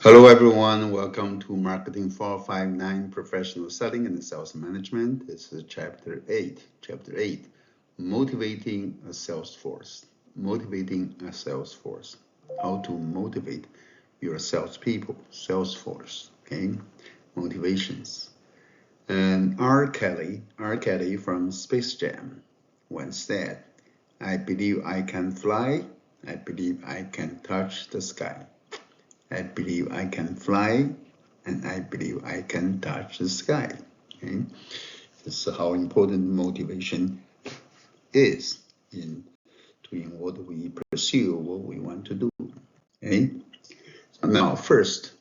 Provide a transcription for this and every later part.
Hello, everyone. Welcome to Marketing 459 Professional Selling and Sales Management. This is Chapter 8. Chapter 8 Motivating a Sales Force. Motivating a Sales Force. How to motivate your salespeople, sales force. Okay, motivations. And R. Kelly from Space Jam once said, I believe I can fly. I believe I can touch the sky. I believe I can fly, and I believe I can touch the sky. Okay? This is how important motivation is in doing what we pursue, what we want to do. Okay? So now, first,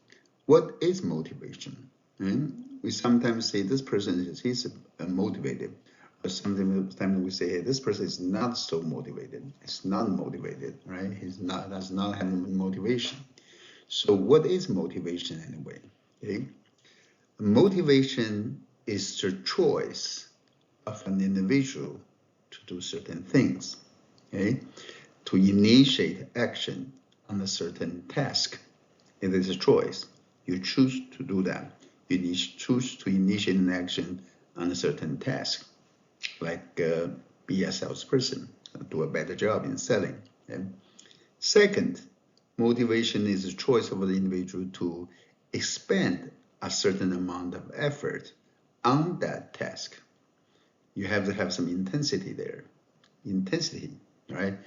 what is motivation? Okay? We sometimes say this person is motivated, or sometimes we say, hey, this person is not so motivated. It's not motivated, right? Does not have motivation. So what is motivation anyway? Okay? Motivation is the choice of an individual to do certain things, okay? To initiate action on a certain task. It is a choice. You choose to do that. You choose to initiate an action on a certain task, like be a salesperson, do a better job in selling. Okay? Second, motivation is a choice of the individual to expend a certain amount of effort on that task. You have to have some intensity there. Intensity, right?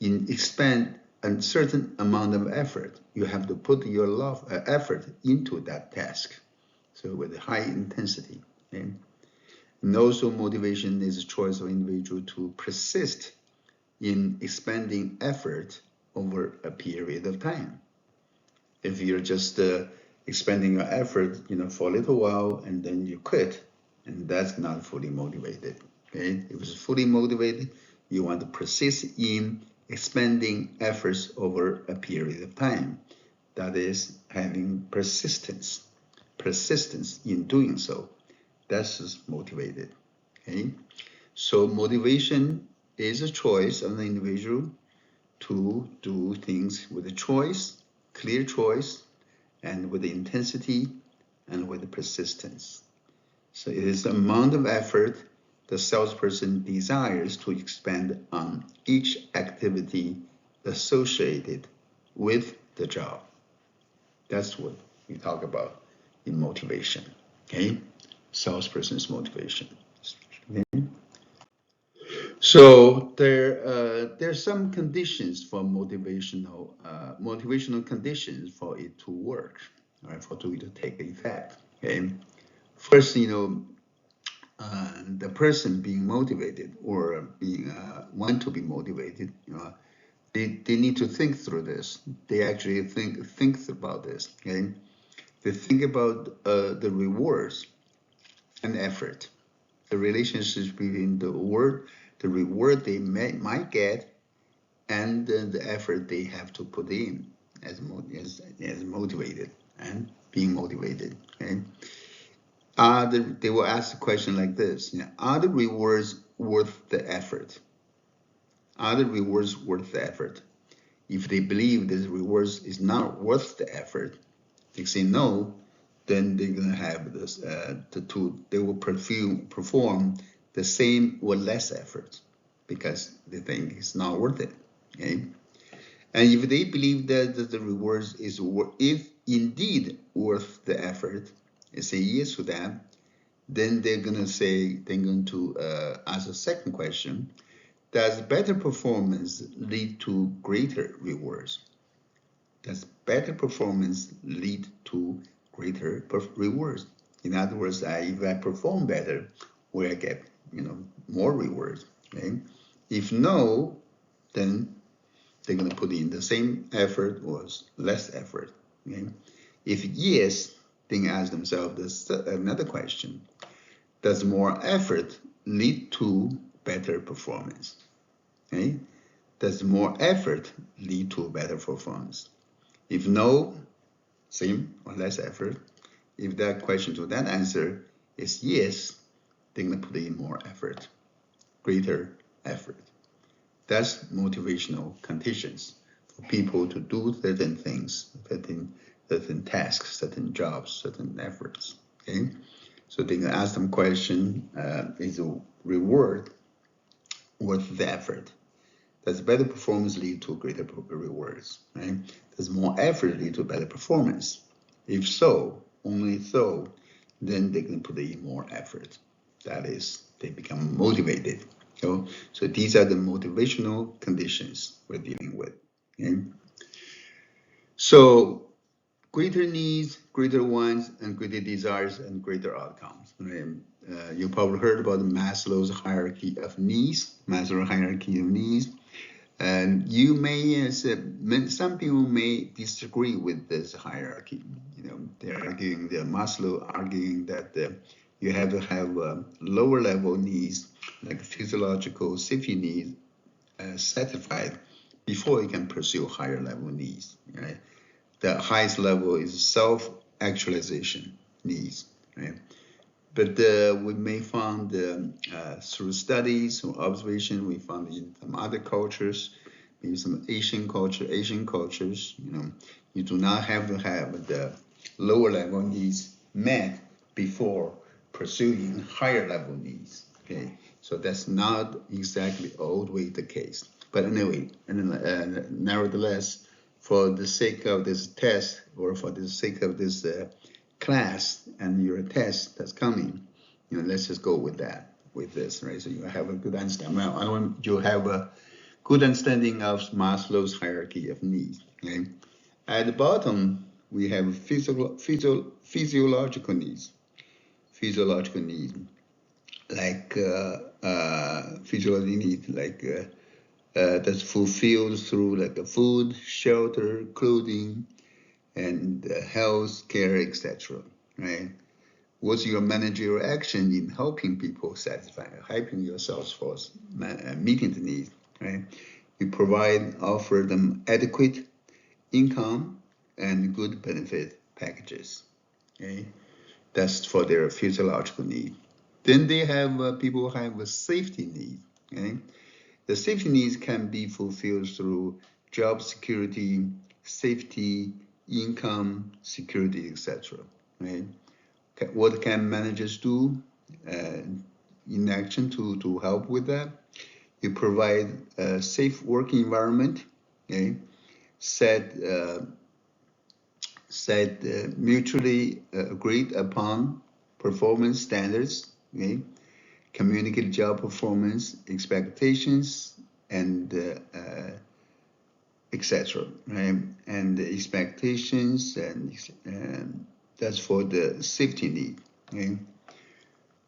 Expend a certain amount of effort. You have to put your effort into that task. So with high intensity. Okay? And also motivation is a choice of individual to persist in expending effort over a period of time. If you're just expending your effort, for a little while and then you quit, and that's not fully motivated. Okay, if it's fully motivated, you want to persist in expending efforts over a period of time. That is having persistence in doing so. That's motivated. Okay, so motivation is a choice of the individual to do things with a choice, clear choice, and with intensity and with persistence. So it is the amount of effort the salesperson desires to expend on each activity associated with the job. That's what we talk about in motivation. Okay, salesperson's motivation. Okay? So there's some conditions for motivational conditions for it to work, right? For it to take effect. Okay, first, the person being motivated or being want to be motivated, they need to think through this. They actually think about this. Okay, they think about the rewards and effort, the relationships between the reward they might get and the effort they have to put in as motivated and being motivated. Okay, they will ask a question like this: are the rewards worth the effort? Are the rewards worth the effort? If they believe the rewards is not worth the effort, they say no. Then they're gonna have this they will perform the same or less effort because they think it's not worth it. Okay, and if they believe that the rewards is if indeed worth the effort, they say yes to that. Then they're going to ask a second question: does better performance lead to greater rewards? Does better performance lead to greater rewards? In other words, if I perform better, will I get more rewards? Okay. If no, then they're going to put in the same effort or less effort. Okay. If yes, then ask themselves this another question: does more effort lead to better performance? Okay. Does more effort lead to better performance? If no, same or less effort. If that question to that answer is yes, they're going to put in more effort, greater effort. That's motivational conditions for people to do certain things, certain tasks, certain jobs, certain efforts. Okay, so they can ask them question: is the reward worth the effort? Does better performance lead to greater rewards? Right? Does more effort lead to better performance? If so, only so, then they can put in more effort. That is, they become motivated. So these are the motivational conditions we're dealing with. Okay? So greater needs, greater wants, and greater desires, and greater outcomes. Right? You probably heard about Maslow's hierarchy of needs. Maslow's hierarchy of needs. And you may, some people may disagree with this hierarchy. They're arguing, Maslow arguing that you have to have lower level needs, like physiological safety needs, satisfied before you can pursue higher level needs. Right? The highest level is self-actualization needs. Right? But we may find through studies or observation, we found in some other cultures, maybe some Asian cultures, you do not have to have the lower level needs met before pursuing higher level needs. Okay, so that's not exactly always the case. But anyway, nevertheless, for the sake of this test or for the sake of this class and your test that's coming, let's just go with that, with this, right? So you have a good understanding. I want you have a good understanding of Maslow's hierarchy of needs. Okay? At the bottom, we have physiological needs. Physiological needs, like physiological needs, like that's fulfilled through like food, shelter, clothing, and health care, etc. Right? What's your managerial action in helping people satisfy, helping your sales force meeting the needs? Right? You offer them adequate income and good benefit packages. Okay? That's for their physiological need. Then they have people have a safety need. Okay? The safety needs can be fulfilled through job security, safety, income, security, etc. Right? What can managers do in action to help with that? You provide a safe working environment, okay? Set mutually agreed upon performance standards, okay? Communicate job performance expectations, and etc. Right? And the expectations, and that's for the safety need. Okay?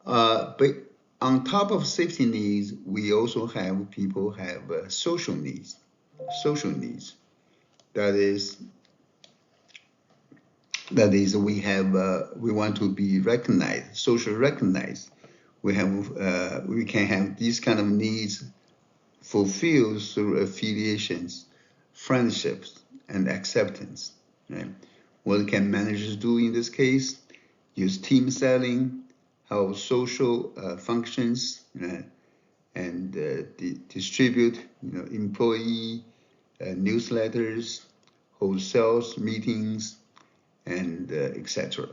But on top of safety needs, we also have people have social needs. Social needs. That is, we want to be recognized, socially recognized. We can have these kind of needs fulfilled through affiliations, friendships, and acceptance. Right? What can managers do in this case? Use team selling, how social functions, and distribute, employee newsletters, hold sales meetings, and etc.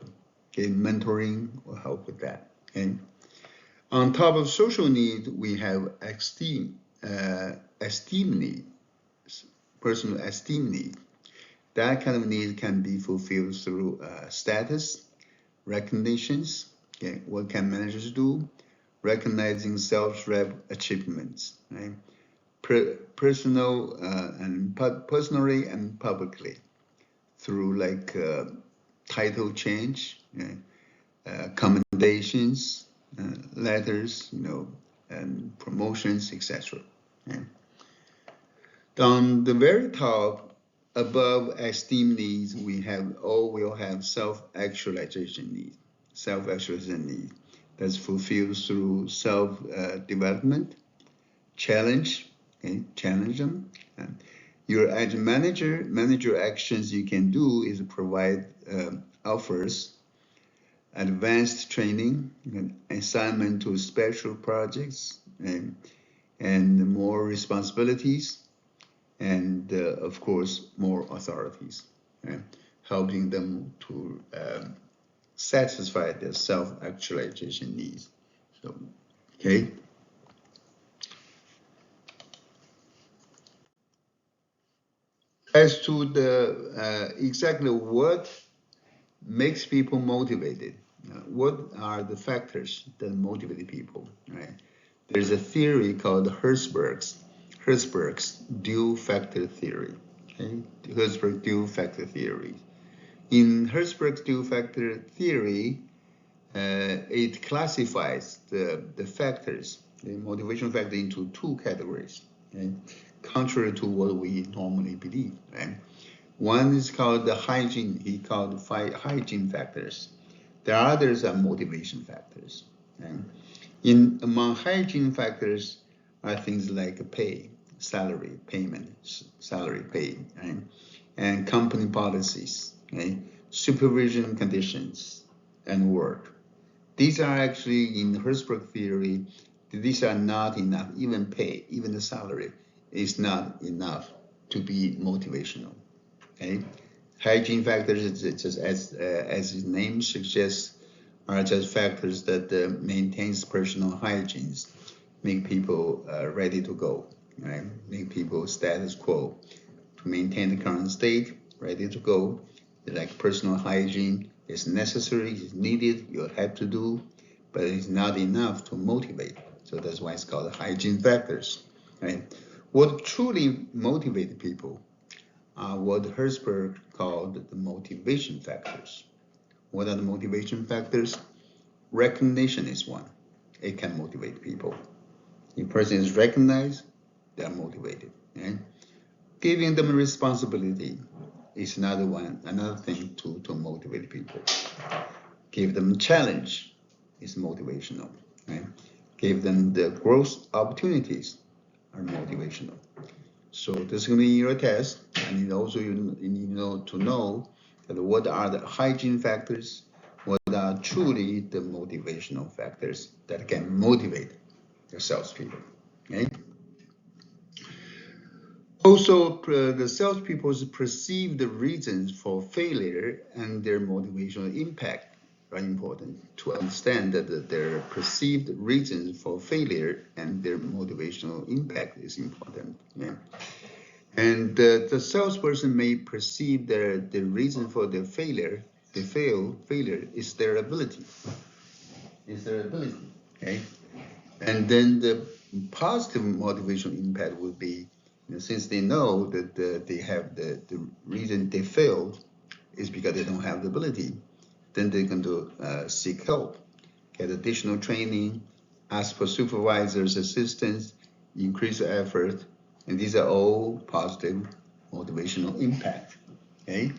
Okay, mentoring will help with that. Okay. On top of social needs, we have esteem needs, personal esteem need. That kind of need can be fulfilled through status, recognitions. Okay, what can managers do? Recognizing self-rep achievements, right? Personally and publicly, through like title change, commendations, letters, and promotions, etc. Okay? On the very top, above esteem needs, we'll have self-actualization needs. Self-actualization needs that's fulfilled through self-development, challenge them. As a manager actions you can do is provide offers, advanced training, assignment to special projects, and more responsibilities, and of course more authorities. helping them to satisfy their self-actualization needs. So, okay. As to the exactly what makes people motivated, what are the factors that motivate people, right? There's a theory called Herzberg's dual factor theory. Okay, Herzberg dual factor theory. In Herzberg's dual factor theory, it classifies the factors, the motivation factor, into two categories, okay? Contrary to what we normally believe. Right? One is called the hygiene. He called hygiene factors. The others are motivation factors. Right? Among hygiene factors are things like pay, salary, payment, salary, pay, right? And company policies, right? Supervision conditions, and work. These are actually, in Herzberg theory, these are not enough. Even pay, even the salary is not enough to be motivational. Okay, hygiene factors, just as its name suggests, are just factors that maintains personal hygiene, make people ready to go, right? Make people status quo, to maintain the current state, ready to go. Like personal hygiene is necessary, is needed, you have to do, but it's not enough to motivate. So that's why it's called hygiene factors, right? What truly motivates people are what Herzberg called the motivation factors. What are the motivation factors? Recognition is one. It can motivate people. If a person is recognized, they are motivated. Right? Giving them responsibility is another thing to motivate people. Give them challenge is motivational. Right? Give them the growth opportunities are motivational. So this is going to be your test, and also you need to know that what are the hygiene factors, what are truly the motivational factors that can motivate your salespeople. Okay. Also, the salespeople's perceived reasons for failure and their motivational impact are important to understand that their perceived reasons for failure and their motivational impact is important. Yeah. And the salesperson may perceive the reason for their failure, failure is their ability. Okay? And then the positive motivational impact would be, since they know that they have the reason they failed is because they don't have the ability, then they're going to seek help, get additional training, ask for supervisors' assistance, increase the effort, and these are all positive motivational impact. Okay?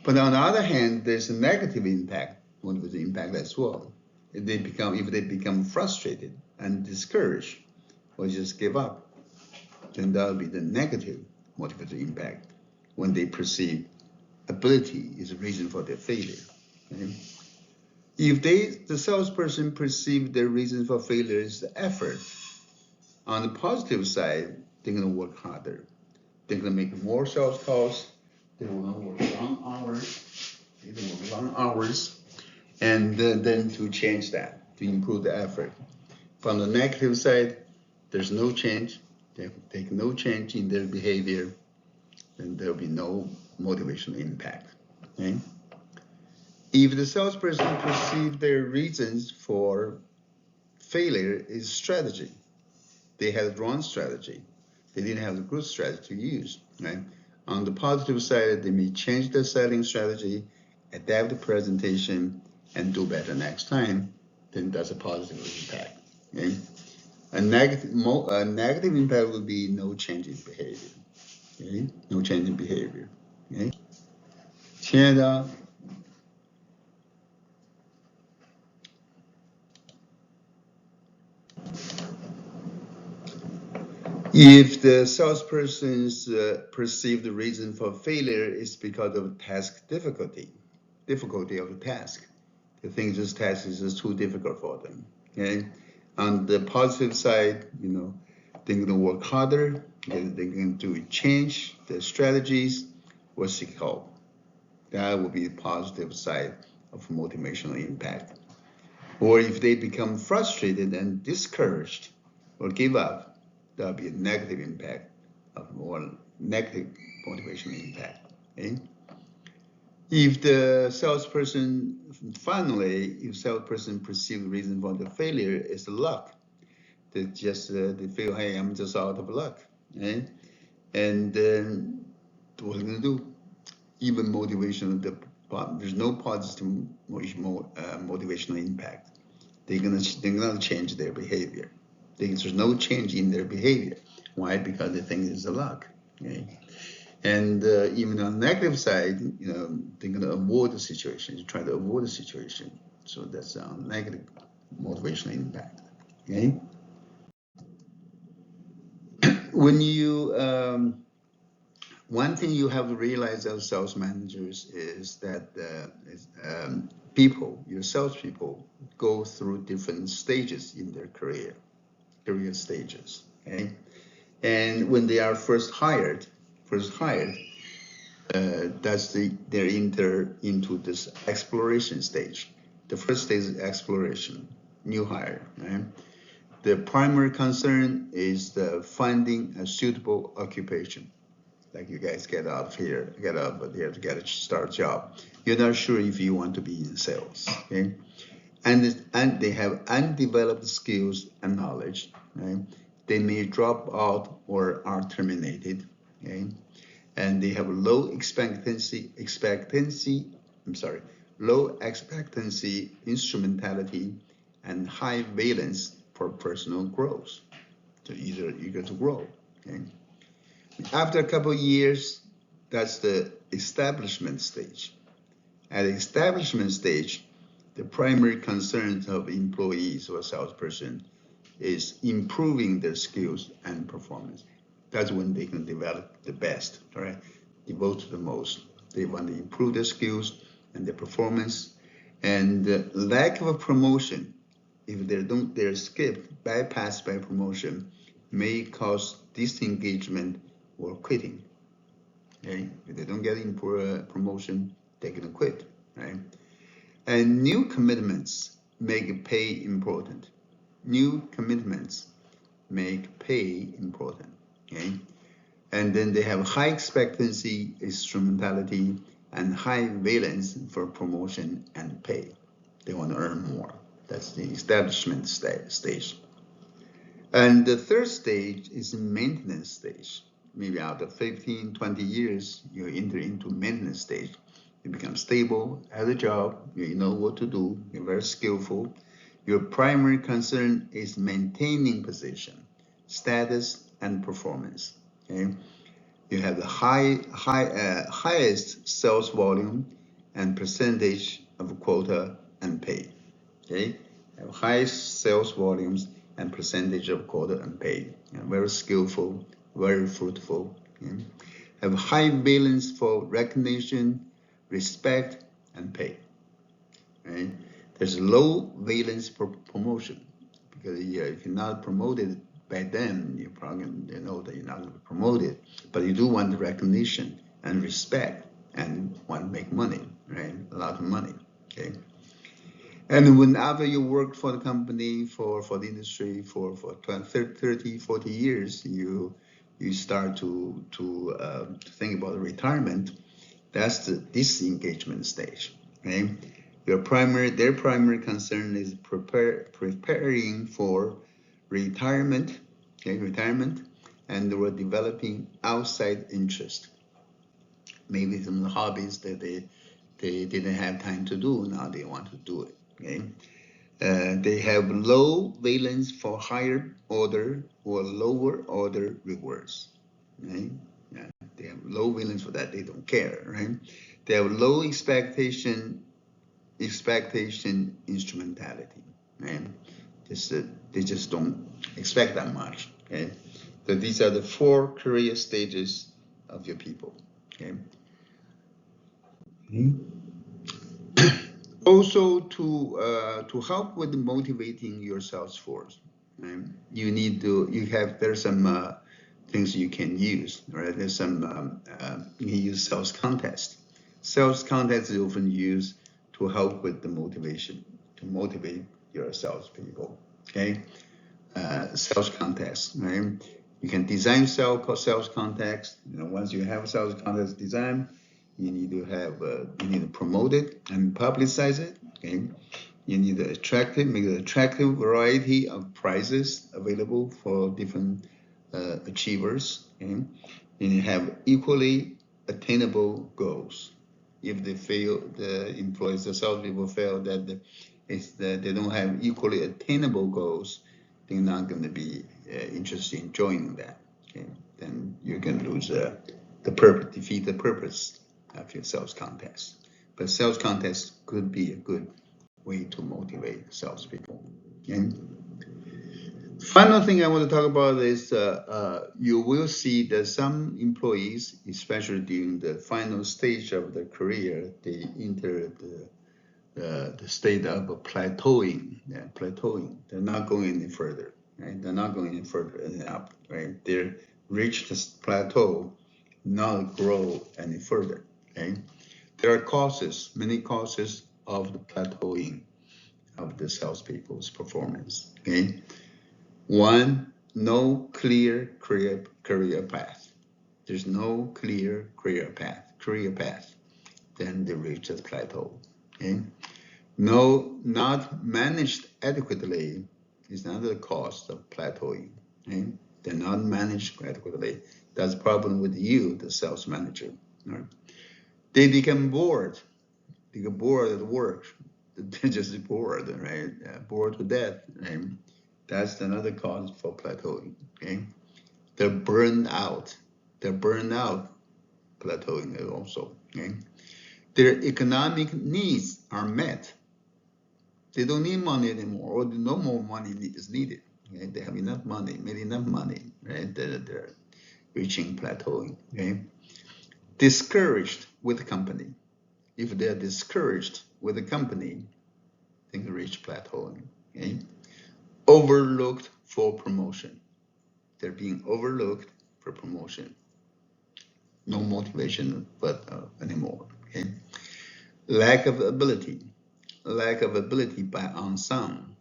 But on the other hand, there's a negative impact, motivational impact as well. If they become frustrated and discouraged, or just give up, then that will be the negative motivational impact when they perceive ability is a reason for their failure. Okay? If the salesperson perceive their reason for failure is the effort, on the positive side, they're going to work harder. They're going to make more sales calls. They're going to work long hours. And then to change that, to improve the effort. From the negative side, there's no change. They take no change in their behavior, then there'll be no motivational impact. Okay? If the salesperson perceives their reasons for failure is strategy, they had the wrong strategy. They didn't have the good strategy to use. Right? On the positive side, they may change their selling strategy, adapt the presentation, and do better next time. Then that's a positive impact. Okay? A negative impact would be no change in behavior. Okay? No change in behavior. Okay? 亲爱的 If the salesperson's perceived reason for failure is because of task difficulty of the task, they think this task is just too difficult for them. Okay, on the positive side, they're going to work harder. They're going to change their strategies or seek help. That will be the positive side of motivational impact. Or if they become frustrated and discouraged or give up, that'll be a negative impact of more negative motivational impact. Okay? If the salesperson if salesperson perceives the reason for the failure is luck, they feel, hey, I'm just out of luck. Okay? And then what are they gonna do? Even motivational, there's no positive motivational impact. They're gonna change their behavior. There's no change in their behavior. Why? Because they think it's a luck. Okay? And even on the negative side, they're gonna avoid the situation. Try to avoid the situation. So that's a negative motivational impact. Okay? When you one thing you have to realize as sales managers is that your salespeople, go through different stages in their career stages. Okay, and when they are first hired, they enter into this exploration stage. The first stage is exploration, new hire. Right? The primary concern is the finding a suitable occupation. Like you guys get out here to get a start job. You're not sure if you want to be in sales, okay? And they have undeveloped skills and knowledge, right? They may drop out or are terminated, okay? And they have low expectancy, instrumentality, and high valence for personal growth. So either eager to grow, okay? After a couple of years, that's the establishment stage. At the establishment stage, the primary concerns of employees or salesperson is improving their skills and performance. That's when they can develop the best, right? Devote the most. They want to improve their skills and their performance. And the lack of a promotion, if they're skipped, bypassed by promotion, may cause disengagement or quitting. Okay? If they don't get promotion, they're gonna quit, right? And new commitments make pay important. New commitments make pay important. Okay? And then they have high expectancy, instrumentality, and high valence for promotion and pay. They want to earn more. That's the establishment stage. And the third stage is the maintenance stage. Maybe after 15, 20 years, you enter into maintenance stage. You become stable at a job, you know what to do, you're very skillful. Your primary concern is maintaining position, status, and performance. Okay? You have the highest sales volume and percentage of quota and pay. Okay? You have highest sales volumes and percentage of quota and pay. Very skillful, very fruitful. Okay? Have high valence for recognition, respect, and pay. Right? There's low valence for promotion because if you're not promoted by them, you probably know that you're not going to be promoted. But you do want the recognition and respect and want to make money, right? A lot of money. Okay. And whenever you work for the company, for the industry for 20, 30, 40 years, you start to think about retirement. That's the disengagement stage. Okay? Their primary concern is preparing for retirement, and they were developing outside interest. Maybe some of the hobbies that they didn't have time to do, now they want to do it. Okay, they have low valence for higher order or lower order rewards. Right? Yeah, they have low valence for that. They don't care. Right? They have low expectation instrumentality. Right? They just don't expect that much. Okay, so these are the 4 career stages of your people. Okay. Also, to help with motivating your sales force, right? There's some things you can use, right? There's some you can use sales contest. Sales context is often used to help with the motivation, to motivate your salespeople. Okay, sales context, right? You can design sales context. Once you have sales context design, you need to promote it and publicize it. Okay, you need to make an attractive variety of prices available for different achievers. Okay, and you have equally attainable goals. If they fail, the employees, the salespeople fail, that they don't have equally attainable goals, they're not going to be interested in joining that. Okay? Then you can lose the purpose, defeat the purpose of your sales contest. But sales contest could be a good way to motivate salespeople. Okay? Final thing I want to talk about is you will see that some employees, especially during the final stage of their career, they enter the state of plateauing. Yeah, plateauing. They're not going any further. Right? They're not going any further and up. Right? They reach this plateau, not grow any further. Okay? There are causes, many causes of the plateauing of the salespeople's performance. Okay. One, no clear career path. There's no clear career path. Then they reach the plateau. Okay. No, not managed adequately is another cause of plateauing. Okay. They're not managed adequately. That's a problem with you, the sales manager. Right? They become bored. They get bored at work. They're just bored, right? Bored to death. Right? That's another cause for plateauing. Okay, they're burned out. They're burned out, plateauing also. Okay, their economic needs are met. They don't need money anymore, or no more money is needed. Okay? They have enough money, made enough money, right? They're reaching plateauing. Okay, discouraged with the company. If they're discouraged with the company, they can reach plateauing. Okay, overlooked for promotion. They're being overlooked for promotion. No motivation but anymore. Okay. Lack of ability by unsung.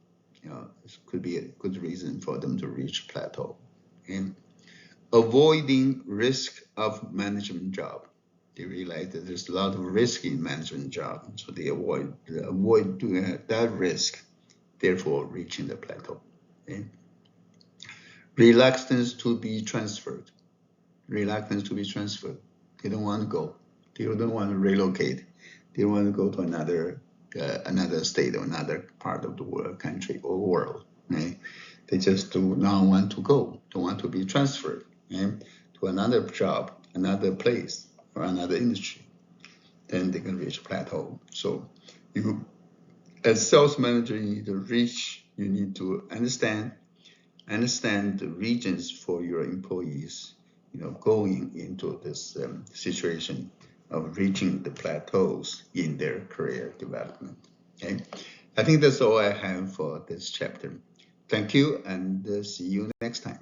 This could be a good reason for them to reach plateau. Okay. Avoiding risk of management job. They realize that there's a lot of risk in management job, so they avoid doing that risk, therefore reaching the plateau. Okay. Reluctance to be transferred. They don't want to go. They don't want to relocate. They want to go to another state or another part of the world, country or world. Right? They just do not want to go. Don't want to be transferred, right, to another job, another place, or another industry. Then they can reach a plateau. So, as sales manager, you need to understand the regions for your employees, going into this situation of reaching the plateaus in their career development. Okay, I think that's all I have for this chapter. Thank you, and see you next time.